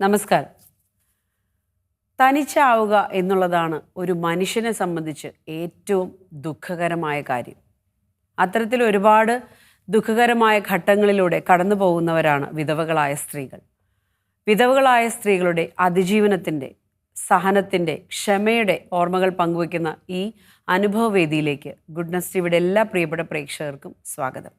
നമസ്കാരം. തനിച്ചാവുക എന്നുള്ളതാണ് ഒരു മനുഷ്യനെ സംബന്ധിച്ച് ഏറ്റവും ദുഃഖകരമായ കാര്യം. അത്തരത്തിൽ ഒരുപാട് ദുഃഖകരമായ ഘട്ടങ്ങളിലൂടെ കടന്നു പോകുന്നവരാണ് വിധവകളായ സ്ത്രീകൾ. വിധവകളായ സ്ത്രീകളുടെ അതിജീവനത്തിൻ്റെ, സഹനത്തിൻ്റെ, ക്ഷമയുടെ ഓർമ്മകൾ പങ്കുവയ്ക്കുന്ന ഈ അനുഭവവേദിയിലേക്ക് ഗുഡ്നസ് ടിവിയുടെ എല്ലാ പ്രിയപ്പെട്ട പ്രേക്ഷകർക്കും സ്വാഗതം.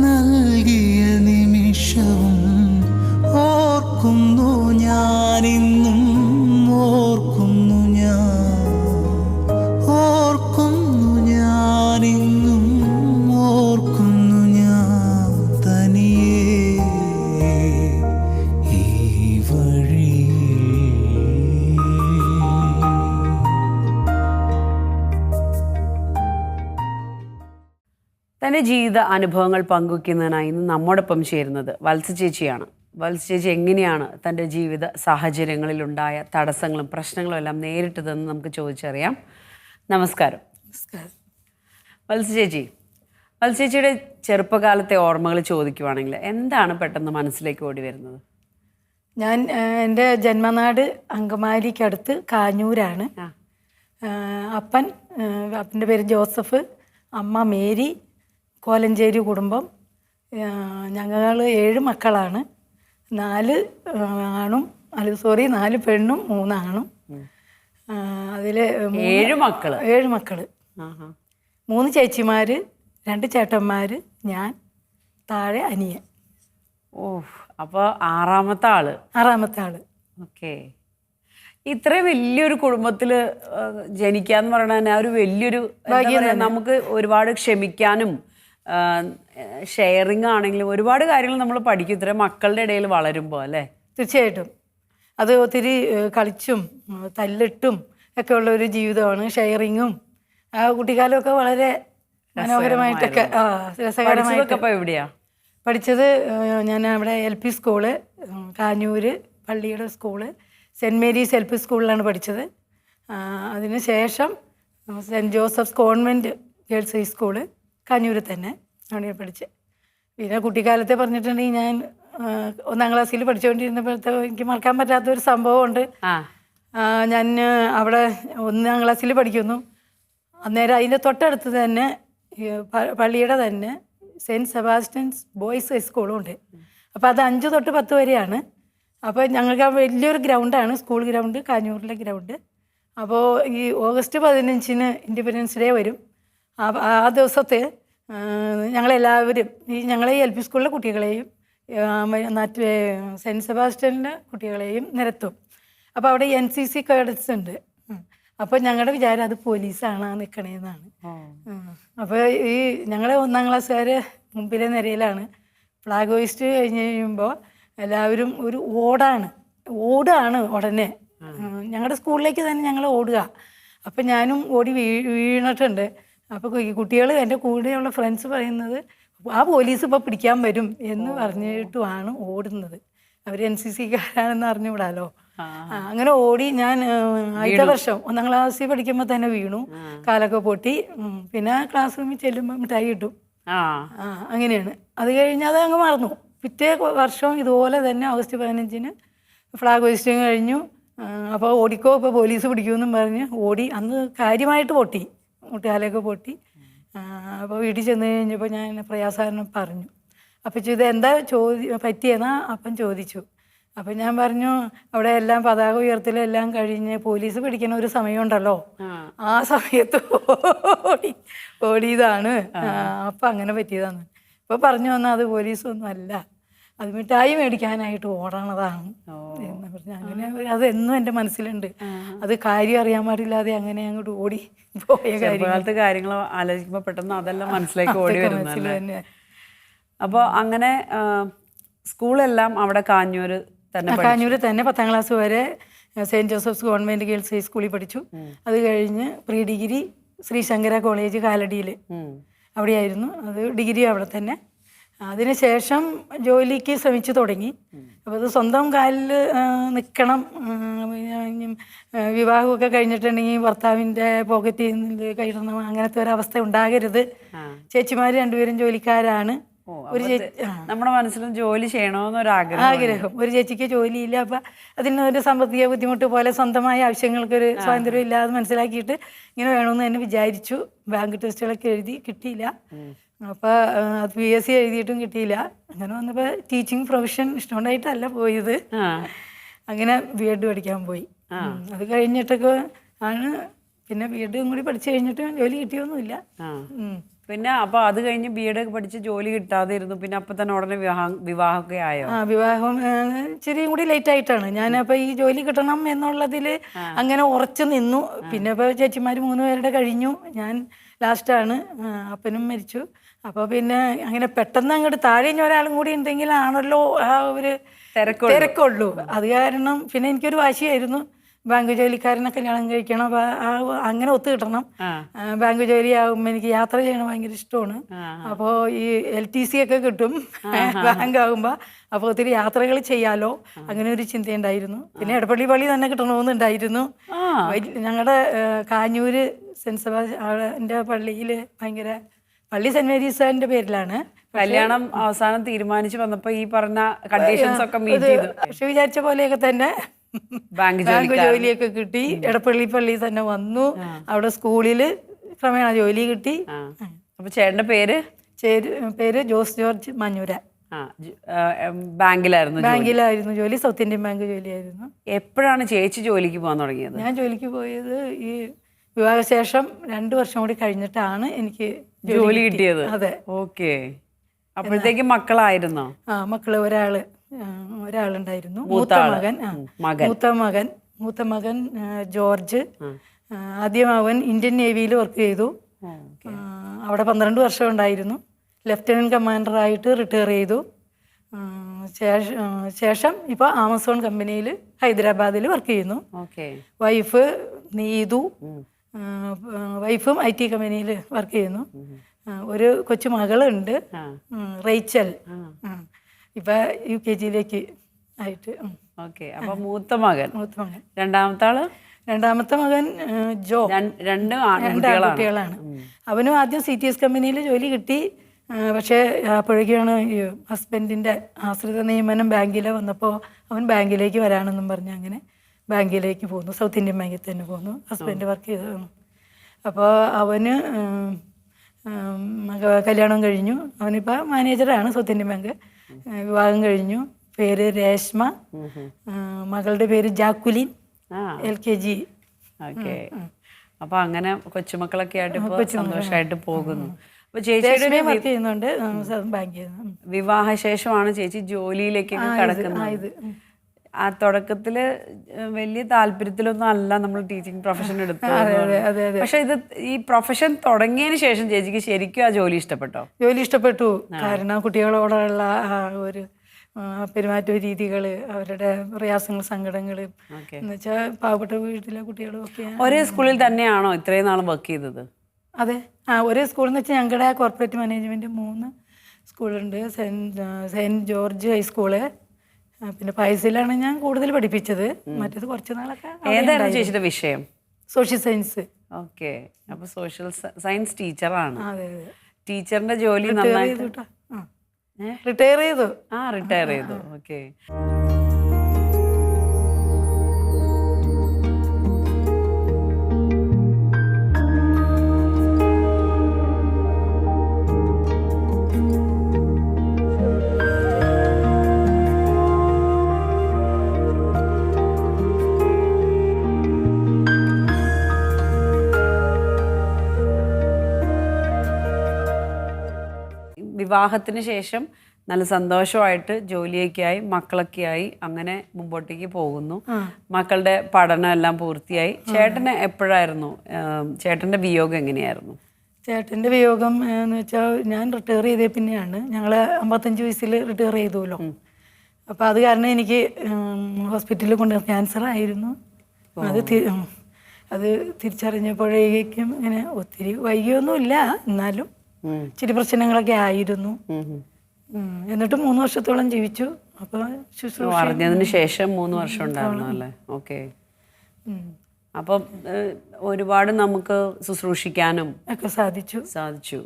നൽകിയ നിമിഷവും ഓർക്കുന്നു ഞാനിന്നും, ഓർക്കുന്നു ഞാനിന്നും, ഓർക്കുന്നു ഞാൻ തനിയേ ഈ വഴി. തൻ്റെ ജീവിത അനുഭവങ്ങൾ പങ്കുവയ്ക്കുന്നതിനായി ഇന്ന് നമ്മോടൊപ്പം ചേരുന്നത് വത്സ ചേച്ചിയാണ്. വത്സ ചേച്ചി എങ്ങനെയാണ് തൻ്റെ ജീവിത സാഹചര്യങ്ങളിലുണ്ടായ തടസ്സങ്ങളും പ്രശ്നങ്ങളും എല്ലാം നേരിട്ടതെന്ന് നമുക്ക് ചോദിച്ചറിയാം. നമസ്കാരം. വത്സ ചേച്ചിയുടെ ചെറുപ്പകാലത്തെ ഓർമ്മകൾ ചോദിക്കുവാണെങ്കിൽ എന്താണ് പെട്ടെന്ന് മനസ്സിലേക്ക് ഓടി വരുന്നത്? ഞാൻ എൻ്റെ ജന്മനാട് അങ്കമാലിക്കടുത്ത് കാഞ്ഞൂരാണ്. അപ്പൻ്റെ പേര് ജോസഫ്, അമ്മ മേരി, കോലഞ്ചേരി കുടുംബം. ഞങ്ങൾ 7 മക്കളാണ്. 4 പെണ്ണും 3 ആണും. അതിൽ 7 മക്കള്. 7 മക്കള്. 3 ചേച്ചിമാർ, 2 ചേട്ടന്മാർ, ഞാൻ, താഴെ അനിയൻ. അപ്പോൾ ആറാമത്തെ ആള്. ഓക്കെ. ഇത്രയും വലിയൊരു കുടുംബത്തിൽ ജനിക്കാന്ന് പറയുന്നത് ഒരു വലിയൊരു, നമുക്ക് ഒരുപാട് ക്ഷമിക്കാനും ഷെയറിങ് ആണെങ്കിലും ഒരുപാട് കാര്യങ്ങൾ നമ്മൾ പഠിക്കും ഇത്രയും മക്കളുടെ ഇടയിൽ വളരുമ്പോൾ, അല്ലേ? തീർച്ചയായിട്ടും. അത് ഒത്തിരി കളിച്ചും തല്ലിട്ടും ഒക്കെ ഉള്ള ഒരു ജീവിതമാണ്. ഷെയറിങ്ങും ആ കുട്ടിക്കാലമൊക്കെ വളരെ മനോഹരമായിട്ടൊക്കെ രസകരമായിട്ടൊക്കെ. എവിടെയാ പഠിച്ചത്? ഞാൻ അവിടെ LP സ്കൂള്, കാഞ്ഞൂര് പള്ളിയുടെ സ്കൂള്, സെൻറ്റ് മേരീസ് LP സ്കൂളിലാണ് പഠിച്ചത്. അതിന് ശേഷം saint Joseph's convent girls high school Kanjoor തന്നെ ആണ് പഠിച്ചത്. പിന്നെ കുട്ടിക്കാലത്തെ പറഞ്ഞിട്ടുണ്ടെങ്കിൽ ഞാൻ 1-ാം ക്ലാസ്സിൽ പഠിച്ചുകൊണ്ടിരുന്നപ്പോഴത്തെ എനിക്ക് മറക്കാൻ പറ്റാത്തൊരു സംഭവമുണ്ട്. ഞാൻ അവിടെ 1-ാം ക്ലാസ്സിൽ പഠിക്കുന്നു. അന്നേരം അതിൻ്റെ തൊട്ടടുത്ത് തന്നെ പള്ളിയുടെ തന്നെ സെൻറ്റ് സെബാസ്റ്റ്യൻസ് ബോയ്സ് ഹൈസ്കൂളും ഉണ്ട്. അപ്പോൾ അത് 5 തൊട്ട് 10 വരെയാണ്. അപ്പോൾ ഞങ്ങൾക്ക് വലിയൊരു ഗ്രൗണ്ടാണ്, സ്കൂൾ ഗ്രൗണ്ട്, കാഞ്ഞൂരിലെ ഗ്രൗണ്ട്. അപ്പോൾ ഈ ഓഗസ്റ്റ് 15-ന് ഇൻഡിപെൻഡൻസ് ഡേ വരും. ആ ദിവസത്തെ ഞങ്ങളെല്ലാവരും, ഞങ്ങളെ LP സ്കൂളിലെ കുട്ടികളെയും മറ്റേ സെൻറ്റ് സെബാസ്റ്റ്യനിലെ കുട്ടികളെയും നിരത്തും. അപ്പോൾ അവിടെ NCC കേഡറ്റ്സ് ഉണ്ട്. അപ്പോൾ ഞങ്ങളുടെ വിചാരം അത് പോലീസാണ് നിൽക്കണേന്നാണ്. അപ്പോൾ ഈ ഞങ്ങളെ 1-ാം ക്ലാസ്സുകാർ മുമ്പിലെ നിരയിലാണ്. ഫ്ലാഗ് ഹോയിസ്റ്റ് കഴിഞ്ഞ് കഴിയുമ്പോൾ എല്ലാവരും ഒരു ഓടാണ് ഉടനെ ഞങ്ങളുടെ സ്കൂളിലേക്ക് തന്നെ ഞങ്ങൾ ഓടുക. അപ്പം ഞാനും ഓടി വീണിട്ടുണ്ട്. അപ്പോൾ കുട്ടികൾ, എൻ്റെ കൂടെയുള്ള ഫ്രണ്ട്സ് പറയുന്നത് ആ പോലീസ് ഇപ്പോൾ പിടിക്കാൻ വരും എന്ന് പറഞ്ഞിട്ടുമാണ് ഓടുന്നത്. അവർ NCCക്കാരാണെന്ന് അറിഞ്ഞുകൂടാലോ. അങ്ങനെ ഓടി ഞാൻ ആദ്യത്തെ വർഷം 1-ാം ക്ലാസ്സിൽ പഠിക്കുമ്പോൾ തന്നെ വീണു, കാലൊക്കെ പൊട്ടി. പിന്നെ ക്ലാസ് റൂമിൽ ചെല്ലുമ്പോൾ മിഠായി കിട്ടും. അങ്ങനെയാണ്. അത് കഴിഞ്ഞ് അത് അങ്ങ് മറന്നു. പിറ്റേ വർഷം ഇതുപോലെ തന്നെ ഓഗസ്റ്റ് 15-ന് ഫ്ലാഗ് ഹോയിസ്റ്റിങ് കഴിഞ്ഞു. അപ്പോൾ ഓടിക്കോ, ഇപ്പോൾ പോലീസ് പിടിക്കുമെന്നും പറഞ്ഞ് ഓടി. അന്ന് കാര്യമായിട്ട് പൊട്ടി, മുട്ടുകാലൊക്കെ പൊട്ടി. അപ്പോൾ വീട്ടിൽ ചെന്ന് കഴിഞ്ഞപ്പോൾ ഞാൻ പ്രയാസാരണം പറഞ്ഞു. അപ്പോൾ ഇത് എന്താ പറ്റിയെന്നാ അപ്പം ചോദിച്ചു. അപ്പം ഞാൻ പറഞ്ഞു, അവിടെ എല്ലാം പതാക ഉയർത്തലെല്ലാം കഴിഞ്ഞ് പോലീസ് പിടിക്കുന്ന ഒരു സമയമുണ്ടല്ലോ, ആ സമയത്ത് ഓടിയതാണ്. അപ്പം അങ്ങനെ പറ്റിയതാണ്. ഇപ്പോൾ പറഞ്ഞു വന്നാൽ അത് പോലീസൊന്നും അല്ല, അത് മിഠായി മേടിക്കാനായിട്ട് ഓടണതാണ് എന്ന് പറഞ്ഞു. അങ്ങനെ അതെന്നും എൻ്റെ മനസ്സിലുണ്ട്. അത് കാര്യം അറിയാൻ പാടില്ലാതെ അങ്ങനെ അങ്ങോട്ട് ഓടി പോയ കാര്യങ്ങൾ ആലോചിക്കുമ്പോൾ പെട്ടെന്ന് അതെല്ലാം മനസ്സിലേക്ക് ഓടി വരുന്നു. അപ്പോൾ അങ്ങനെ സ്കൂളെല്ലാം അവിടെ കാഞ്ഞൂര് തന്നെ കാഞ്ഞൂര് തന്നെ 10ാം ക്ലാസ് വരെ saint Joseph's government girls high സ്കൂളിൽ പഠിച്ചു. അത് കഴിഞ്ഞ് പ്രീ ഡിഗ്രി ശ്രീശങ്കര കോളേജ് കാലടിയിൽ അവിടെയായിരുന്നു. അത് ഡിഗ്രി അവിടെ തന്നെ. അതിനുശേഷം ജോലിക്ക് ശ്രമിച്ചു തുടങ്ങി. അപ്പോൾ അത് സ്വന്തം കാലിൽ നിൽക്കണം. വിവാഹമൊക്കെ കഴിഞ്ഞിട്ടുണ്ടെങ്കിൽ ഭർത്താവിൻ്റെ പോക്കറ്റിൽ നിന്ന് കയറണം, അങ്ങനത്തെ ഒരവസ്ഥ ഉണ്ടാകരുത്. ചേച്ചിമാർ രണ്ടുപേരും ജോലിക്കാരാണ്. ഒരു നമ്മുടെ മനസ്സിലും ജോലി ചെയ്യണമെന്നൊരാഗ്രഹം ആഗ്രഹം. ഒരു ചേച്ചിക്ക് ജോലിയില്ല. അപ്പം അതിനൊരു സാമ്പത്തിക ബുദ്ധിമുട്ട് പോലെ സ്വന്തമായ ആവശ്യങ്ങൾക്കൊരു സ്വാതന്ത്ര്യം ഇല്ലാതെ മനസ്സിലാക്കിയിട്ട് ഇങ്ങനെ വേണമെന്ന് തന്നെ വിചാരിച്ചു. ബാങ്ക് ടെസ്റ്റുകളൊക്കെ എഴുതി, കിട്ടിയില്ല. അപ്പോൾ അത് PSC എഴുതിയിട്ടും കിട്ടിയില്ല. അങ്ങനെ വന്നപ്പോൾ ടീച്ചിങ് പ്രൊഫഷൻ ഇഷ്ടമുണ്ടായിട്ടല്ല പോയത്. അങ്ങനെ B.Ed പഠിക്കാൻ പോയി. അത് കഴിഞ്ഞിട്ടൊക്കെ ആണ് പിന്നെ B.Ed കൂടി പഠിച്ചു കഴിഞ്ഞിട്ട് ജോലി കിട്ടിയൊന്നുമില്ല. പിന്നെ അപ്പൊ അത് കഴിഞ്ഞ് B.Ed ഒക്കെ പഠിച്ച് ജോലി കിട്ടാതെ ഇരുന്നു. പിന്നെ അപ്പൊ തന്നെ ഉടനെ വിവാഹമൊക്കെ ആയോ? വിവാഹം ഇച്ചിരിയും കൂടി ലേറ്റ് ആയിട്ടാണ്. ഞാനപ്പോൾ ഈ ജോലി കിട്ടണം എന്നുള്ളതിൽ അങ്ങനെ ഉറച്ചു നിന്നു. പിന്നെ ഇപ്പോൾ ചേച്ചിമാർ 3 പേരുടെ കഴിഞ്ഞു, ഞാൻ ലാസ്റ്റാണ്. അപ്പനും മരിച്ചു. അപ്പോൾ പിന്നെ അങ്ങനെ പെട്ടെന്ന് അങ്ങോട്ട് താഴെ ഒരാളും കൂടി ഉണ്ടെങ്കിലാണല്ലോ ആ ഒരു തിരക്കുള്ളൂ. അത് കാരണം പിന്നെ എനിക്കൊരു വാശിയായിരുന്നു, ബാങ്ക് ജോലിക്കാരനെ കല്യാണം കഴിക്കണം, അങ്ങനെ ഒത്തു കിട്ടണം. ബാങ്ക് ജോലിയാകുമ്പോൾ എനിക്ക് യാത്ര ചെയ്യണം ഭയങ്കര ഇഷ്ടമാണ്. അപ്പോൾ ഈ LTC ഒക്കെ കിട്ടും ബാങ്ക് ആകുമ്പോൾ. അപ്പോൾ ഒത്തിരി യാത്രകൾ ചെയ്യാലോ, അങ്ങനെ ഒരു ചിന്തയുണ്ടായിരുന്നു. പിന്നെ എടപ്പള്ളി പള്ളി തന്നെ കിട്ടണമെന്നുണ്ടായിരുന്നു. ഞങ്ങളുടെ കാഞ്ഞൂര് സെൻറ്റ് സെബാസ്റ്റ്യൻ്റെ പള്ളിയിൽ ഭയങ്കര, പള്ളി സെൻറ്റ് മേരീസിൻ്റെ പേരിലാണ്. കല്യാണം അവസാനം തീരുമാനിച്ചു വന്നപ്പോൾ ഈ പറഞ്ഞ കണ്ടീഷൻസ് ഒക്കെ മീറ്റ് ചെയ്തു. പക്ഷെ വിചാരിച്ച പോലെയൊക്കെ തന്നെ ബാങ്ക് ജോലിയൊക്കെ കിട്ടി. എടപ്പള്ളി പള്ളി തന്നെ വന്നു. അവിടെ സ്കൂളിൽ ക്രമേണ ജോലി കിട്ടി. അപ്പൊ ചേട്ടന്റെ പേര് ജോസ് ജോർജ് മഞ്ഞൂര. ബാങ്കിലായിരുന്നു ജോലി. സൗത്ത് ഇന്ത്യൻ ബാങ്ക് ജോലിയായിരുന്നു. എപ്പോഴാണ് ചേച്ചി ജോലിക്ക് പോകാൻ തുടങ്ങിയത്? ഞാൻ ജോലിക്ക് പോയത് ഈ വിവാഹശേഷം 2 വർഷം കൂടി കഴിഞ്ഞിട്ടാണ് എനിക്ക് ജോലി കിട്ടിയത്. അതെ. ഓക്കെ. അപ്പോഴത്തേക്കും മക്കളായിരുന്നോ? മക്കള് ഒരാളുണ്ടായിരുന്നു. മൂത്ത മകൻ ജോർജ്. ആദ്യം അവൻ ഇന്ത്യൻ നേവിയിൽ വർക്ക് ചെയ്തു. അവിടെ 12 വർഷം ഉണ്ടായിരുന്നു. ലെഫ്റ്റനന്റ് കമാൻഡറായിട്ട് റിട്ടയർ ചെയ്തു. ശേഷം ഇപ്പോൾ ആമസോൺ കമ്പനിയിൽ ഹൈദരാബാദിൽ വർക്ക് ചെയ്യുന്നു. വൈഫ് നീതു, വൈഫും IT കമ്പനിയിൽ വർക്ക് ചെയ്യുന്നു. ഒരു കൊച്ചു മകളുണ്ട്, റേച്ചൽ. ഇപ്പം UKG ആയിട്ട്. അപ്പൊ മൂത്ത മകൻ. രണ്ടാമത്തെ മകൻ ജോ. 2 ആൺകുട്ടികളാണ്. അവനും ആദ്യം CTS കമ്പനിയിൽ ജോലി കിട്ടി. പക്ഷേ അപ്പോഴേക്കാണ് ഈ ഹസ്ബൻഡിൻ്റെ ആശ്രിത നിയമനം ബാങ്കിൽ വന്നപ്പോൾ അവൻ ബാങ്കിലേക്ക് വരാനെന്നും പറഞ്ഞ് അങ്ങനെ ബാങ്കിലേക്ക് പോന്നു. സൗത്ത് ഇന്ത്യൻ ബാങ്കിൽ തന്നെ പോന്നു. ഹസ്ബൻഡ് വർക്ക് ചെയ്തു. അപ്പോൾ അവന് കല്യാണം കഴിഞ്ഞു. അവനിപ്പോൾ മാനേജറാണ് സൗത്ത് ഇന്ത്യൻ ബാങ്ക്. വിവാഹം കഴിഞ്ഞു. പേര് രേഷ്മ. മകളുടെ പേര് ജാക്കുലിൻ, LKG. അപ്പൊ അങ്ങനെ കൊച്ചുമക്കളൊക്കെ ആയിട്ട് സന്തോഷമായിട്ട് പോകുന്നു. അപ്പൊ ചേച്ചിയുടെ വർക്ക് ചെയ്യുന്നുണ്ട് ബാങ്കിൽ. വിവാഹശേഷമാണ് ചേച്ചി ജോലിയിലേക്ക് കടക്കുന്നത്. ആ തുടക്കത്തില് വലിയ താല്പര്യത്തിലൊന്നും അല്ല നമ്മൾ ടീച്ചിങ് പ്രൊഫഷൻ എടുത്തത്. പക്ഷെ ഇത് ഈ പ്രൊഫഷൻ തുടങ്ങിയതിന് ശേഷം ചേച്ചിക്ക് ശരിക്കും ആ ജോലി ഇഷ്ടപ്പെട്ടോ? ജോലി ഇഷ്ടപ്പെട്ടു. കാരണം കുട്ടികളോടുള്ള ഒരു പെരുമാറ്റ രീതികൾ, അവരുടെ പ്രയാസങ്ങൾ, സങ്കടങ്ങൾ എന്ന് വെച്ചാൽ പാവപ്പെട്ട വീട്ടിലെ കുട്ടികളും ഒക്കെ. ഒരേ സ്കൂളിൽ തന്നെയാണോ ഇത്രയും നാൾ വർക്ക് ചെയ്തത്? അതെ. ഒരേ സ്കൂളിൽ എന്ന് വെച്ചാൽ ഞങ്ങളുടെ കോർപ്പറേറ്റ് മാനേജ്മെൻറ്റ് 3 സ്കൂളുണ്ട്. സെൻറ്റ് ജോർജ് ഹൈസ്കൂള്, പിന്നെ പൈസയിലാണ് ഞാൻ കൂടുതൽ പഠിപ്പിച്ചത്. മറ്റേത് കുറച്ച് നാളൊക്കെ. ഏതായിരുന്നു ചേച്ചിയുടെ വിഷയം? Social science. ഓക്കെ. അപ്പൊ സോഷ്യൽ സയൻസ് ടീച്ചറാണ്. അതെ. ടീച്ചറിന്റെ ജോലി നന്നായിട്ട് റിട്ടയർ ചെയ്തു. റിട്ടയർ ചെയ്തു. ഓക്കെ. വിവാഹത്തിന് ശേഷം നല്ല സന്തോഷമായിട്ട് ജോലിയൊക്കെയായി മക്കളൊക്കെയായി അങ്ങനെ മുമ്പോട്ടേക്ക് പോകുന്നു. മക്കളുടെ പഠനം എല്ലാം പൂർത്തിയായി. ചേട്ടന് എപ്പോഴായിരുന്നു ചേട്ടൻ്റെ വിയോഗം എങ്ങനെയായിരുന്നു? ചേട്ടൻ്റെ വിയോഗം എന്ന് വെച്ചാൽ ഞാൻ റിട്ടയർ ചെയ്തേ പിന്നെയാണ്. ഞങ്ങൾ 55 വയസ്സിൽ റിട്ടയർ ചെയ്തുല്ലോ. അപ്പോൾ അത് കാരണം എനിക്ക് ഹോസ്പിറ്റലിൽ കൊണ്ട് ക്യാൻസർ ആയിരുന്നു. അത് തിരിച്ചറിഞ്ഞപ്പോഴേക്കും ഇങ്ങനെ ഒത്തിരി വൈകിയൊന്നുമില്ല, എന്നാലും ഇച്ചിരി പ്രശ്നങ്ങളൊക്കെ ആയിരുന്നു. എന്നിട്ട് 3 വർഷത്തോളം ജീവിച്ചു. അപ്പോൾ ശുശ്രൂഷ അറിഞ്ഞതിന് ശേഷം 3 വർഷം ഉണ്ടായിരുന്നു അല്ലേ? ഓക്കെ. അപ്പം ഒരുപാട് നമുക്ക് ശുശ്രൂഷിക്കാനും ഒക്കെ സാധിച്ചു.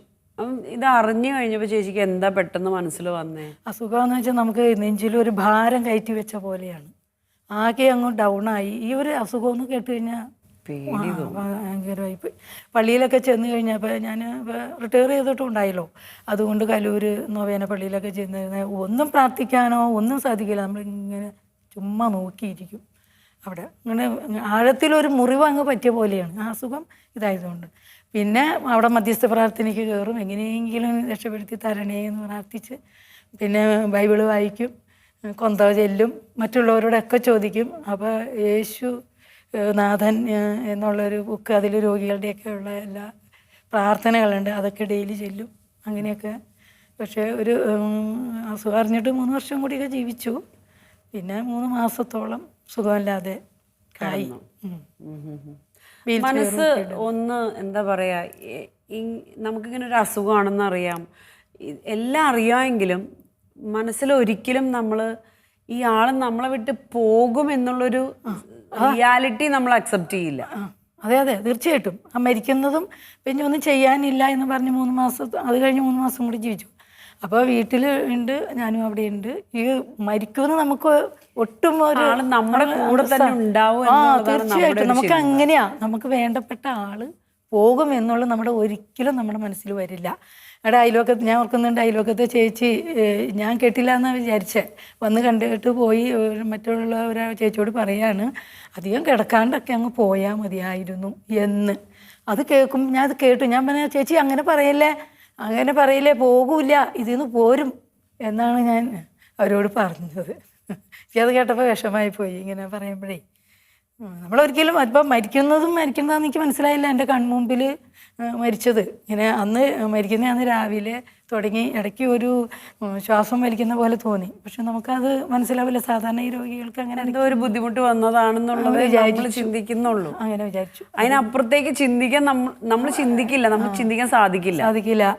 ഇത് അറിഞ്ഞു കഴിഞ്ഞപ്പോൾ ചേച്ചിക്ക് എന്താ പെട്ടെന്ന് മനസ്സിൽ വന്നേ? അസുഖമെന്ന് വെച്ചാൽ നമുക്ക് നെഞ്ചിലൊരു ഭാരം കയറ്റി വെച്ച പോലെയാണ്. ആകെ അങ്ങ് ഡൗണായി. ഈ ഒരു അസുഖമൊന്നും കേട്ട് കഴിഞ്ഞാൽ ഭയങ്കരമായിപ്പോയി. പള്ളിയിലൊക്കെ ചെന്ന് കഴിഞ്ഞപ്പോൾ ഞാൻ റിട്ടയർ ചെയ്തിട്ടും ഉണ്ടായല്ലോ, അതുകൊണ്ട് കലൂര് നൊവേന പള്ളിയിലൊക്കെ ചെന്ന് ഒന്നും പ്രാർത്ഥിക്കാനോ ഒന്നും സാധിക്കില്ല. നമ്മളിങ്ങനെ ചുമ്മാ നോക്കിയിരിക്കും. അവിടെ അങ്ങനെ ആഴത്തിലൊരു മുറിവ് അങ്ങ് പറ്റിയ പോലെയാണ് ആ അസുഖം ഇതായതുകൊണ്ട്. പിന്നെ അവിടെ മധ്യസ്ഥ പ്രാർത്ഥനയ്ക്ക് കയറും, എങ്ങനെയെങ്കിലും രക്ഷപ്പെടുത്തി തരണേ എന്ന് പ്രാർത്ഥിച്ച് പിന്നെ ബൈബിള് വായിക്കും, കൊന്ത ചെല്ലും, മറ്റുള്ളവരോടൊക്കെ ചോദിക്കും. അപ്പോൾ യേശു നാഥൻ എന്നുള്ളൊരു ബുക്ക്, അതിൽ രോഗികളുടെയൊക്കെ ഉള്ള എല്ലാ പ്രാർത്ഥനകളുണ്ട്, അതൊക്കെ ഡെയിലി ചെല്ലും അങ്ങനെയൊക്കെ. പക്ഷേ ഒരു അസുഖം അറിഞ്ഞിട്ട് 3 വർഷം കൂടിയൊക്കെ ജീവിച്ചു. പിന്നെ 3 മാസത്തോളം സുഖമില്ലാതെ ആയി. മനസ്സ് ഒന്ന് എന്താ പറയാ, നമുക്കിങ്ങനെ ഒരു അസുഖമാണെന്ന് അറിയാം, എല്ലാം അറിയാമെങ്കിലും മനസ്സിൽ ഒരിക്കലും നമ്മൾ ഈ ആള് നമ്മളെ വിട്ട് പോകും എന്നുള്ളൊരു റിയാലിറ്റി നമ്മൾ അക്സെപ്റ്റ് ചെയ്യില്ല. അതെ തീർച്ചയായിട്ടും. ആ മരിക്കുന്നതും പിന്നെ ഒന്നും ചെയ്യാനില്ല എന്ന് പറഞ്ഞ് 3 മാസം, അത് കഴിഞ്ഞ് 3 മാസം കൂടി ജീവിച്ചു. അപ്പോൾ വീട്ടിൽ ഉണ്ട്, ഞാനും അവിടെ ഉണ്ട്. ഈ മരിക്കുമെന്ന് നമുക്ക് ഒട്ടും ഒരു നമ്മുടെ കൂടെ തന്നെ ഉണ്ടാവും. തീർച്ചയായിട്ടും നമുക്ക് അങ്ങനെയാ. നമുക്ക് വേണ്ടപ്പെട്ട ആള് പോകും എന്നുള്ളത് ഒരിക്കലും നമ്മുടെ മനസ്സിൽ വരില്ല. അവിടെ അയൽവക്കത്ത് ഞാൻ ഓർക്കുന്നുണ്ട്, അയൽവക്കത്തെ ചേച്ചി ഞാൻ കേട്ടില്ല എന്നാണ് വിചാരിച്ചത്, വന്ന് കണ്ടിട്ട് പോയി. മറ്റുള്ള ഒരു ചേച്ചിയോട് പറയാണ്, അധികം കിടക്കാണ്ടൊക്കെ അങ്ങ് പോയാൽ മതിയായിരുന്നു എന്ന്. അത് കേൾക്കും, ഞാൻ അത് കേട്ടു. ഞാൻ പറഞ്ഞ ചേച്ചി അങ്ങനെ പറയില്ലേ, പോകൂല, ഇതിന്ന് പോരും എന്നാണ് ഞാൻ അവരോട് പറഞ്ഞത്. എനിക്കത് കേട്ടപ്പോൾ വിഷമായി പോയി ഇങ്ങനെ പറയുമ്പോഴേ. നമ്മളൊരിക്കലും ഇപ്പം മരിക്കുന്നതാണെന്ന് എനിക്ക് മനസ്സിലായില്ല. എൻ്റെ കൺമുമ്പിൽ മരിച്ചത് ഇങ്ങനെ അന്ന് മരിക്കുന്ന രാവിലെ തുടങ്ങി, ഇടയ്ക്ക് ഒരു ശ്വാസം വലിക്കുന്ന പോലെ തോന്നി. പക്ഷെ നമുക്കത് മനസ്സിലാവില്ല. സാധാരണ ഈ രോഗികൾക്ക് അങ്ങനെ എന്തോ ഒരു ബുദ്ധിമുട്ട് വന്നതാണെന്നുള്ളത് നമ്മൾ ചിന്തിക്കുന്നുള്ളൂ. അങ്ങനെ വിചാരിച്ചു. അതിനപ്പുറത്തേക്ക് ചിന്തിക്കാൻ നമ്മൾ ചിന്തിക്കില്ല, നമുക്ക് ചിന്തിക്കാൻ സാധിക്കില്ല.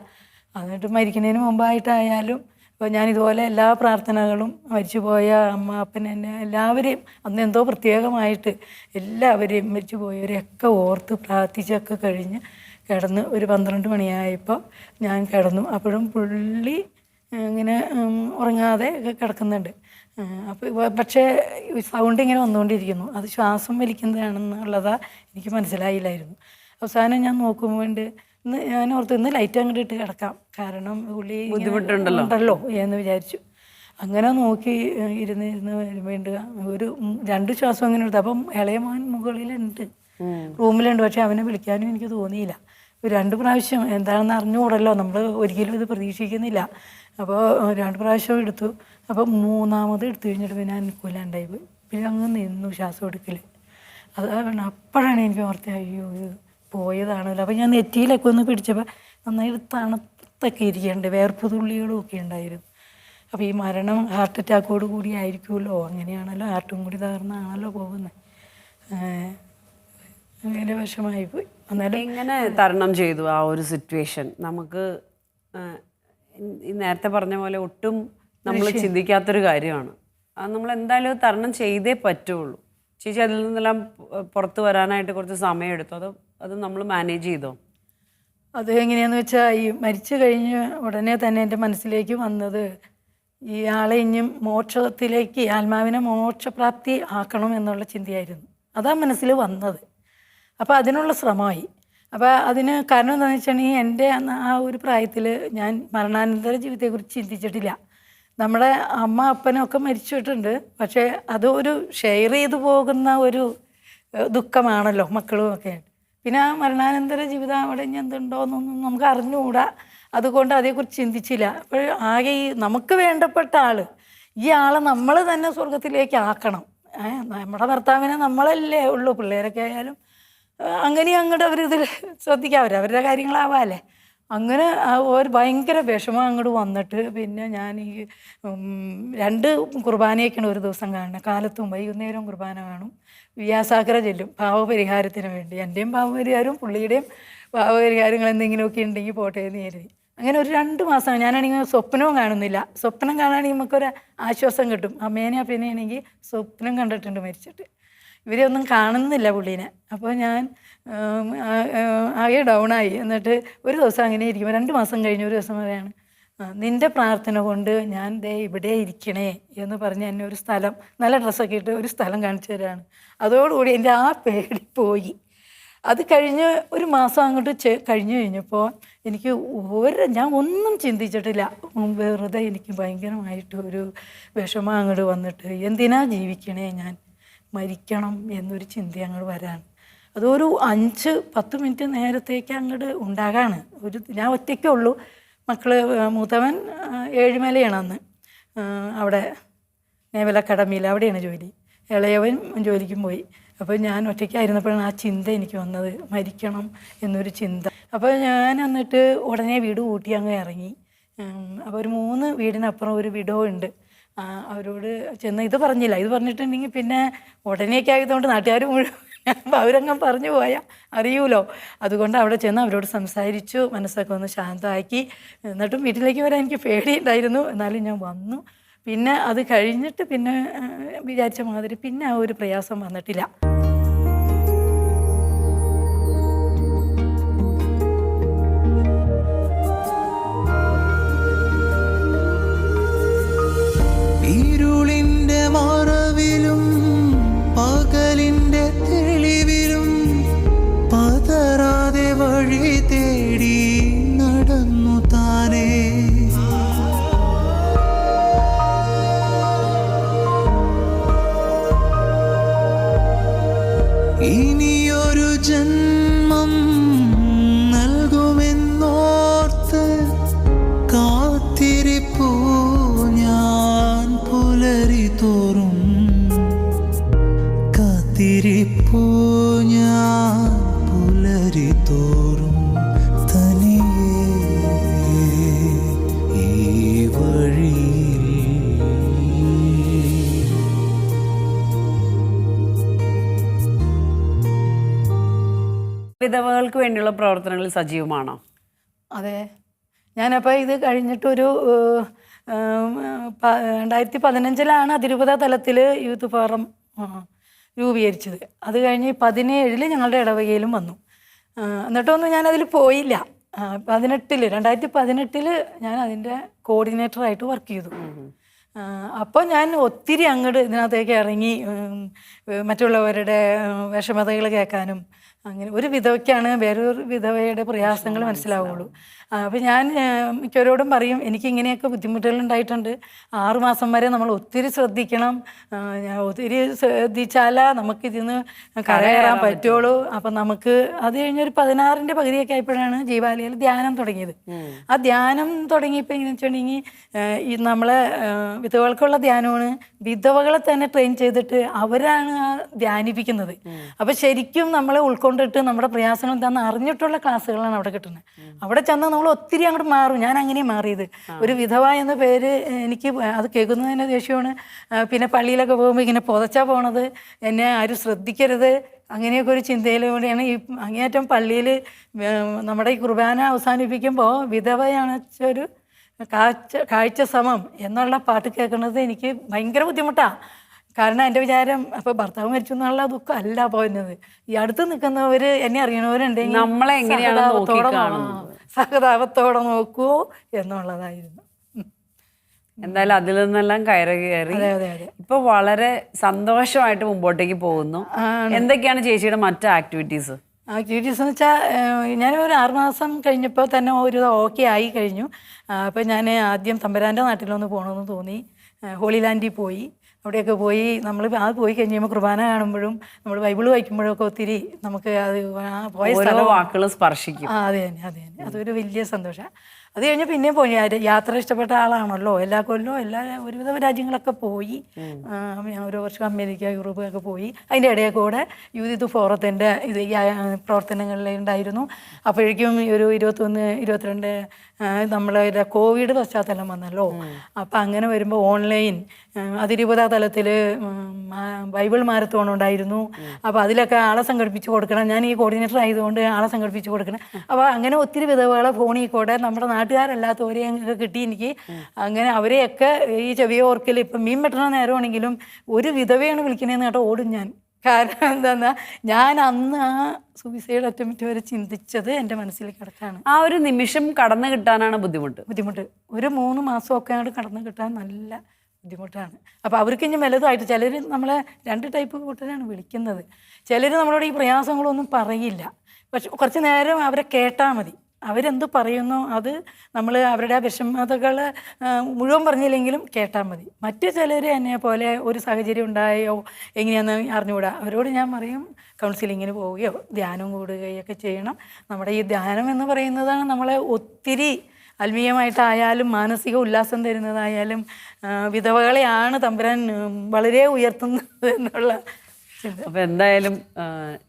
എന്നിട്ട് മരിക്കുന്നതിന് മുമ്പായിട്ടായാലും ഇപ്പോൾ ഞാനിതുപോലെ എല്ലാ പ്രാർത്ഥനകളും മരിച്ചുപോയ അമ്മ, അപ്പൻ, എന്നെ എല്ലാവരെയും അന്ന് എന്തോ പ്രത്യേകമായിട്ട് എല്ലാവരെയും മരിച്ചുപോയവരെയൊക്കെ ഓർത്ത് പ്രാർത്ഥിച്ചൊക്കെ കഴിഞ്ഞ് കിടന്ന് ഒരു 12 മണിയായപ്പോൾ ഞാൻ കിടന്നു. അപ്പോഴും പുള്ളി ഇങ്ങനെ ഉറങ്ങാതെ കിടക്കുന്നുണ്ട്. അപ്പോൾ പക്ഷേ സൗണ്ട് ഇങ്ങനെ വന്നുകൊണ്ടിരിക്കുന്നു. അത് ശ്വാസം വലിക്കുന്നതാണെന്നുള്ളതാ എനിക്ക് മനസ്സിലായില്ലായിരുന്നു. അവസാനം ഞാൻ നോക്കുമ്പോൾ ഞാൻ ഓർത്ത് ഇന്ന് ലൈറ്റ് അങ്ങോട്ട് ഇട്ട് കിടക്കാം, കാരണം പുള്ളി ബുദ്ധിമുട്ടുണ്ടല്ലോ എന്ന് വിചാരിച്ചു. അങ്ങനെ നോക്കി ഇരുന്ന് വരുമ്പോൾ ഒരു 2 ശ്വാസം അങ്ങനെ എടുത്തു. അപ്പം ഇളയ മോൻ മുകളിലുണ്ട്, റൂമിലുണ്ട്. പക്ഷെ അവനെ വിളിക്കാനും എനിക്ക് തോന്നിയില്ല. 2 പ്രാവശ്യം എന്താണെന്ന് അറിഞ്ഞുകൂടല്ലോ, നമ്മൾ ഒരിക്കലും ഇത് പ്രതീക്ഷിക്കുന്നില്ല. അപ്പോൾ 2 പ്രാവശ്യം എടുത്തു. അപ്പോൾ 3ാമത് എടുത്തു കഴിഞ്ഞിട്ട് പിന്നെ അനുകൂലമുണ്ടായി പോയി. പിന്നെ അങ്ങ് നിന്നു ശ്വാസം എടുക്കൽ. അതാണ് അപ്പോഴാണ് എനിക്ക് ഓർത്തത്, അയ്യോ ഇത് പോയതാണല്ലോ. അപ്പോൾ ഞാൻ നെറ്റിയിലൊക്കെ ഒന്ന് പിടിച്ചപ്പോൾ നന്നായിട്ട് തണുത്തൊക്കെ ഇരിക്കുന്നുണ്ട്, വേർപ്പ് തുള്ളികളും ഒക്കെ ഉണ്ടായിരുന്നു. അപ്പോൾ ഈ മരണം ഹാർട്ട് അറ്റാക്കോട് കൂടി ആയിരിക്കുമല്ലോ, അങ്ങനെയാണല്ലോ, ഹാർട്ടും കൂടി തകർന്നാണല്ലോ പോകുന്നത്. അങ്ങനെ വിഷമായിപ്പോയി. എന്നാലും എങ്ങനെ തരണം ചെയ്തു ആ ഒരു സിറ്റുവേഷൻ? നമുക്ക് നേരത്തെ പറഞ്ഞ പോലെ ഒട്ടും നമ്മൾ ചിന്തിക്കാത്തൊരു കാര്യമാണ്. അത് നമ്മൾ എന്തായാലും തരണം ചെയ്തേ പറ്റുള്ളൂ. ചേച്ചി അതിൽ നിന്നെല്ലാം പുറത്ത് വരാനായിട്ട് കുറച്ച് സമയം എടുത്തു, അത് നമ്മൾ മാനേജ് ചെയ്തോ? അത് എങ്ങനെയാണെന്ന് വെച്ചാൽ, ഈ മരിച്ചു കഴിഞ്ഞ് ഉടനെ തന്നെ എൻ്റെ മനസ്സിലേക്ക് വന്നത് ഈ ആളെ ഇനിയും മോക്ഷത്തിലേക്ക്, ആത്മാവിനെ മോക്ഷപ്രാപ്തി ആക്കണം എന്നുള്ള ചിന്തയായിരുന്നു. അതാ മനസ്സിൽ വന്നത്. അപ്പോൾ അതിനുള്ള ശ്രമമായി. അപ്പോൾ അതിന് കാരണം എന്താണെന്ന് വെച്ചിട്ടുണ്ടെങ്കിൽ, എൻ്റെ ആ ഒരു പ്രായത്തിൽ ഞാൻ മരണാനന്തര ജീവിതത്തെക്കുറിച്ച് ചിന്തിച്ചിട്ടില്ല. നമ്മുടെ അമ്മ അപ്പനൊക്കെ മരിച്ചിട്ടുണ്ട്, പക്ഷേ അത് ഒരു ഷെയർ ചെയ്തു പോകുന്ന ഒരു ദുഃഖമാണല്ലോ മക്കളും ഒക്കെ. പിന്നെ ആ മരണാനന്തര ജീവിതം അവിടെ ഇനി എന്തുണ്ടോയെന്നൊന്നും നമുക്ക് അറിഞ്ഞുകൂടാ. അതുകൊണ്ട് അതേക്കുറിച്ച് ചിന്തിച്ചില്ല. അപ്പോൾ ആകെ ഈ നമുക്ക് വേണ്ടപ്പെട്ട ഈ ആളെ നമ്മൾ തന്നെ സ്വർഗത്തിലേക്ക് ആക്കണം. നമ്മുടെ ഭർത്താവിനെ നമ്മളല്ലേ ഉള്ളൂ, പിള്ളേരൊക്കെ ആയാലും അങ്ങനെ അങ്ങോട്ട് അവരിതിൽ ശ്രദ്ധിക്കാം, അവരവരുടെ കാര്യങ്ങളാവാല്ലേ. അങ്ങനെ ഒരു ഭയങ്കര വിഷമം അങ്ങോട്ട് വന്നിട്ട് പിന്നെ ഞാൻ ഈ 2 കുർബാനയൊക്കെയാണ് ഒരു ദിവസം കാണുന്നത്. കാലത്തും വൈകുന്നേരവും കുർബാന കാണും. വ്യാസാഗ്ര ചെല്ലും പാവപരിഹാരത്തിന് വേണ്ടി. എൻ്റെയും പാവപരിഹാരവും പുള്ളിയുടെയും പാവപരിഹാരങ്ങൾ എന്തെങ്കിലുമൊക്കെ ഉണ്ടെങ്കിൽ പോട്ടെ എന്ന് കരുതി. അങ്ങനെ ഒരു 2 മാസം ഞാനാണെങ്കിൽ സ്വപ്നവും കാണുന്നില്ല. സ്വപ്നം കാണുകയാണെങ്കിൽ നമുക്കൊരു ആശ്വാസം കിട്ടും. അമ്മേനെ പിന്നെയാണെങ്കിൽ സ്വപ്നം കണ്ടിട്ടുണ്ട് മരിച്ചിട്ട്. ഇവരെ ഒന്നും കാണുന്നില്ല പുള്ളീനെ. അപ്പോൾ ഞാൻ ആകെ ഡൗണായി. എന്നിട്ട് ഒരു ദിവസം അങ്ങനെ ഇരിക്കുമ്പോൾ 2 മാസം കഴിഞ്ഞ് ഒരു ദിവസം പറയാണ്, നിൻ്റെ പ്രാർത്ഥന കൊണ്ട് ഞാൻ ദേ ഇവിടെ ഇരിക്കണേ എന്ന് പറഞ്ഞ് എന്നെ ഒരു സ്ഥലം, നല്ല ഡ്രസ്സൊക്കെ ഇട്ട് ഒരു സ്ഥലം കാണിച്ചു തരാണ്. അതോടുകൂടി എൻ്റെ ആ പേടി പോയി. അത് കഴിഞ്ഞ് ഒരു മാസം അങ്ങോട്ട് കഴിഞ്ഞു കഴിഞ്ഞപ്പോൾ എനിക്ക് ഞാൻ ഒന്നും ചിന്തിച്ചിട്ടില്ല. വെറുതെ എനിക്ക് ഭയങ്കരമായിട്ട് ഒരു വിഷമം അങ്ങോട്ട് വന്നിട്ട് എന്തിനാ ജീവിക്കണേ, ഞാൻ മരിക്കണം എന്നൊരു ചിന്ത അങ്ങോട്ട് വരാണ്. അതൊരു 5-10 മിനിറ്റ് നേരത്തേക്ക് അങ്ങോട്ട് ഉണ്ടാകാണ്. ഞാൻ ഒറ്റയ്ക്കേ ഉള്ളൂ. മക്കൾ മൂത്തവൻ ഏഴുമലയാണ് അന്ന്, അവിടെ നേവൽ അക്കാഡമിയിൽ അവിടെയാണ് ജോലി. ഇളയവൻ ജോലിക്കും പോയി. അപ്പോൾ ഞാൻ ഒറ്റയ്ക്കായിരുന്നപ്പോഴാണ് ആ ചിന്ത എനിക്ക് വന്നത്, മരിക്കണം എന്നൊരു ചിന്ത. അപ്പോൾ ഞാൻ എന്നിട്ട് ഉടനെ വീട് കൂട്ടി അങ്ങ് ഇറങ്ങി. അപ്പോൾ ഒരു 3 വീടിനപ്പുറം ഒരു വിഡോ ഉണ്ട്. അവരോട് ചെന്ന് ഇത് പറഞ്ഞില്ല. ഇത് പറഞ്ഞിട്ടുണ്ടെങ്കിൽ പിന്നെ ഉടനെയൊക്കെ ആയതുകൊണ്ട് നാട്ടുകാർ മുഴുവൻ അവരങ്ങ് പറഞ്ഞു പോയാൽ അറിയൂലോ. അതുകൊണ്ട് അവിടെ ചെന്ന് അവരോട് സംസാരിച്ചു, മനസ്സൊക്കെ ഒന്ന് ശാന്തമാക്കി. എന്നിട്ടും വീട്ടിലേക്ക് വരാൻ എനിക്ക് പേടിയുണ്ടായിരുന്നു. എന്നാലും ഞാൻ വന്നു. പിന്നെ അത് കഴിഞ്ഞിട്ട് പിന്നെ വിചാരിച്ച മാതിരി പിന്നെ ആ ഒരു പ്രയാസം വന്നിട്ടില്ല. ഇരുളിന്റെ മറവിലും പകലിന്റെ തെളിവിലും പതറാതെ വഴി തേടി നടന്നു താനേ. ഇനിയൊരു ജന്മം നൽകുമെന്നോർത്ത് കാത്തിരിപ്പൂ ഞാൻ പുലരി തോറും. കാത്തിരിപ്പൂ ഞാൻ പുലരി തോറും തനിയേ ഈ വഴിയിൽ. വിധവകൾക്ക് വേണ്ടിയുള്ള പ്രവർത്തനങ്ങളിൽ സജീവമാണോ? അതെ, ഞാനപ്പോൾ ഇത് കഴിഞ്ഞിട്ടൊരു 2015 അതിരൂപത തലത്തിൽ യൂത്ത് ഫോറം രൂപീകരിച്ചത്. അത് കഴിഞ്ഞ് 2017 ഞങ്ങളുടെ ഇടവകയിലും വന്നു. എന്നിട്ടൊന്നും ഞാനതിൽ പോയില്ല. 2018 ഞാൻ അതിൻ്റെ കോർഡിനേറ്ററായിട്ട് വർക്ക് ചെയ്തു. അപ്പോൾ ഞാൻ ഒത്തിരി അങ്ങോട്ട് ഇതിനകത്തേക്ക് ഇറങ്ങി മറ്റുള്ളവരുടെ വിഷമതകൾ കേൾക്കാനും. അങ്ങനെ ഒരു വിധവയ്ക്കാണ് വേറൊരു വിധവയുടെ പ്രയാസങ്ങൾ മനസ്സിലാവുള്ളൂ. അപ്പോൾ ഞാൻ മിക്കവരോടും പറയും, എനിക്കിങ്ങനെയൊക്കെ ബുദ്ധിമുട്ടുകളുണ്ടായിട്ടുണ്ട്. 6 മാസം വരെ നമ്മൾ ഒത്തിരി ശ്രദ്ധിക്കണം. ഒത്തിരി ശ്രദ്ധിച്ചാലേ നമുക്കിതിന്ന് കരകയറാൻ പറ്റുള്ളൂ. അപ്പം നമുക്ക് അത് കഴിഞ്ഞൊരു 16ൻ്റെ പകുതിയൊക്കെ ആയപ്പോഴാണ് ജീവാലയയിൽ ധ്യാനം തുടങ്ങിയത്. ആ ധ്യാനം തുടങ്ങിയപ്പോൾ എങ്ങനെ വെച്ചിട്ടുണ്ടെങ്കിൽ ഈ നമ്മളെ വിധവകൾക്കുള്ള ധ്യാനമാണ്. വിധവകളെ തന്നെ ട്രെയിൻ ചെയ്തിട്ട് അവരാണ് ധ്യാനിപ്പിക്കുന്നത്. അപ്പോൾ ശരിക്കും നമ്മളെ ഉൾക്കൊണ്ടിട്ട് നമ്മുടെ പ്രയാസങ്ങൾ എന്താണെന്ന് അറിഞ്ഞിട്ടുള്ള ക്ലാസ്സുകളാണ് അവിടെ കിട്ടുന്നത്. അവിടെ ചെന്ന് നമ്മൾ ഒത്തിരി അങ്ങോട്ട് മാറും. ഞാൻ അങ്ങനെ മാറിയത്. ഒരു വിധവ എന്ന പേര് എനിക്ക് അത് കേൾക്കുന്നതിന് ദേഷ്യമാണ്. പിന്നെ പള്ളിയിലൊക്കെ പോകുമ്പോൾ ഇങ്ങനെ പുതച്ചാ പോണത്, എന്നെ ആരും ശ്രദ്ധിക്കരുത്, അങ്ങനെയൊക്കെ ഒരു ചിന്തയിലൂടെയാണ് ഈ അങ്ങേയറ്റം പള്ളിയിൽ നമ്മുടെ ഈ കുർബാന അവസാനിപ്പിക്കുമ്പോൾ വിധവയാണ് ഒരു കാഴ്ച സമം എന്നുള്ള പാട്ട് കേൾക്കുന്നത് എനിക്ക് ഭയങ്കര ബുദ്ധിമുട്ടാണ്. കാരണം എൻ്റെ വിചാരം അപ്പോൾ ഭർത്താവ് മരിച്ചു എന്നുള്ള ദുഃഖം അല്ല പോകുന്നത്. ഈ അടുത്ത് നിൽക്കുന്നവർ എന്നെ അറിയണവരുണ്ടെങ്കിൽ നമ്മളെ സഹതാപത്തോടെ നോക്കുവോ എന്നുള്ളതായിരുന്നു. എന്തായാലും അതിൽ നിന്നെല്ലാം കയറി ഇപ്പൊ വളരെ സന്തോഷമായിട്ട് മുമ്പോട്ടേക്ക് പോകുന്നു. എന്തൊക്കെയാണ് ചേച്ചിയുടെ മറ്റു ആക്ടിവിറ്റീസ് എന്ന് വെച്ചാൽ ഞാനൊരു 6 മാസം കഴിഞ്ഞപ്പോൾ തന്നെ ഒരു ഓക്കെ ആയി കഴിഞ്ഞു. അപ്പോൾ ഞാൻ ആദ്യം തമ്പുരാൻ്റെ നാട്ടിലൊന്ന് പോകണമെന്ന് തോന്നി. ഹോളി ലാൻഡിൽ പോയി. അവിടെയൊക്കെ പോയി നമ്മൾ അത് പോയി കഴിഞ്ഞപ്പോൾ കുർബാന കാണുമ്പോഴും നമ്മൾ ബൈബിൾ വായിക്കുമ്പോഴൊക്കെ ഒത്തിരി നമുക്ക് അത് പോയ സ്ഥലം വാക്കുകൾ സ്പർശിക്കും. അതെ തന്നെ അതൊരു വലിയ സന്തോഷമാണ്. അത് കഴിഞ്ഞ് പിന്നെയും പോയി. യാത്ര ഇഷ്ടപ്പെട്ട ആളാണല്ലോ, എല്ലാ കൊല്ലവും ഒരുവിധ രാജ്യങ്ങളൊക്കെ പോയി. ഒരു വർഷം അമേരിക്ക, യൂറോപ്പ് ഒക്കെ പോയി. അതിൻ്റെ ഇടയിൽ കൂടെ യൂത്ത് ഫോറത്തിൻ്റെ ഈ പ്രവർത്തനങ്ങളിലുണ്ടായിരുന്നു. അപ്പോഴേക്കും ഒരു 21-22 നമ്മളുടെ കോവിഡ് പശ്ചാത്തലം വന്നല്ലോ. അപ്പം അങ്ങനെ വരുമ്പോൾ ഓൺലൈൻ അതിരൂപതാ തലത്തിൽ ബൈബിൾ മാരത്തോൺ ഉണ്ടായിരുന്നു. അപ്പോൾ അതിലൊക്കെ ആളെ സംഘടിപ്പിച്ച് കൊടുക്കണം. ഞാൻ ഈ കോർഡിനേറ്റർ ആയതുകൊണ്ട് ആളെ സംഘടിപ്പിച്ച് കൊടുക്കണം. അപ്പോൾ അങ്ങനെ ഒത്തിരി വിധവകളെ ഫോണിൽ കൂടെ നമ്മുടെ നാട്ടുകാരല്ലാത്തവരെയൊക്കെ കിട്ടി എനിക്ക്. അങ്ങനെ അവരെയൊക്കെ ഈ ചെവിയ ഓർക്കിൽ ഇപ്പം മീൻ വെട്ടണ നേരമാണെങ്കിലും ഒരു വിധവയാണ് വിളിക്കണേന്ന് കേട്ടോ ഓടും ഞാൻ. കാരണം എന്താന്നാ, ഞാൻ അന്ന് ആ സൂയിസൈഡ് അറ്റംപ്റ്റ് വരെ ചിന്തിച്ചത് എൻ്റെ മനസ്സിൽ കിടക്കാണ്. ആ ഒരു നിമിഷം കടന്നു കിട്ടാനാണ് ബുദ്ധിമുട്ട്. ഒരു 3 മാസമൊക്കെ അങ്ങോട്ട് കടന്നു കിട്ടാൻ നല്ല ബുദ്ധിമുട്ടാണ്. അപ്പോൾ അവർക്ക് ഇനി വലുതായിട്ട് ചിലർ നമ്മളെ 2 ടൈപ്പ് കൂട്ടരാണ് വിളിക്കുന്നത്. ചിലർ നമ്മളോട് ഈ പ്രയാസങ്ങളൊന്നും പറയില്ല, പക്ഷെ കുറച്ച് നേരം അവരെ കേട്ടാൽ മതി. അവരെന്ത് പറയുന്നു അത് നമ്മൾ അവരുടെ ആ വിഷമതകൾ മുഴുവൻ പറഞ്ഞില്ലെങ്കിലും കേട്ടാൽ മതി. മറ്റു ചിലർ എന്നെ പോലെ ഒരു സാഹചര്യം ഉണ്ടായോ എങ്ങനെയാണെന്ന് അറിഞ്ഞുകൂടാ. അവരോട് ഞാൻ പറയും കൗൺസിലിങ്ങിന് പോവുകയോ ധ്യാനം കൂടുകയൊക്കെ ചെയ്യണം. നമ്മുടെ ഈ ധ്യാനം എന്ന് പറയുന്നതാണ് നമ്മളെ ഒത്തിരി ആത്മീയമായിട്ടായാലും മാനസിക ഉല്ലാസം തരുന്നതായാലും വിധവകളെയാണ് തമ്പുരാൻ വളരെ ഉയർത്തുന്നത് എന്നുള്ള. അപ്പോൾ എന്തായാലും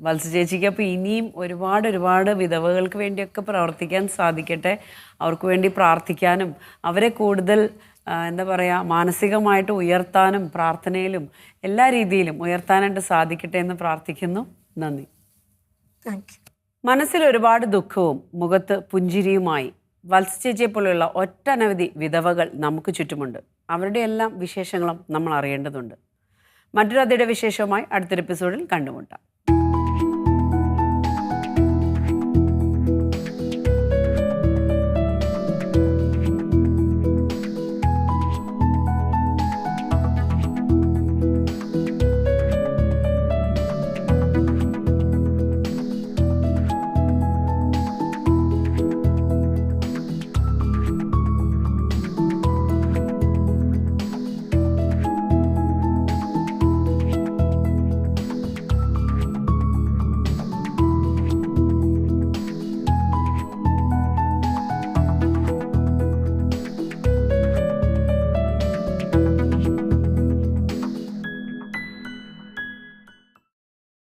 വത്സ ചേച്ചിക്ക് അപ്പോൾ ഇനിയും ഒരുപാട് വിധവകൾക്ക് വേണ്ടിയൊക്കെ പ്രവർത്തിക്കാൻ സാധിക്കട്ടെ. അവർക്ക് വേണ്ടി പ്രാർത്ഥിക്കാനും അവരെ കൂടുതൽ എന്താ പറയുക മാനസികമായിട്ട് ഉയർത്താനും പ്രാർത്ഥനയിലും എല്ലാ രീതിയിലും ഉയർത്താനായിട്ട് സാധിക്കട്ടെ എന്ന് പ്രാർത്ഥിക്കുന്നു. നന്ദി. Thank you. മനസ്സിൽ ഒരുപാട് ദുഃഖവും മുഖത്ത് പുഞ്ചിരിയുമായി വത്സ ചേച്ചിയെ പോലെയുള്ള ഒട്ടനവധി വിധവകൾ നമുക്ക് ചുറ്റുമുണ്ട്. അവരുടെ എല്ലാം വിശേഷങ്ങളും നമ്മൾ അറിയേണ്ടതുണ്ട്. മറ്റൊരു അതിയുടെ വിശേഷവുമായി അടുത്തൊരു എപ്പിസോഡിൽ കണ്ടുമുട്ടാം.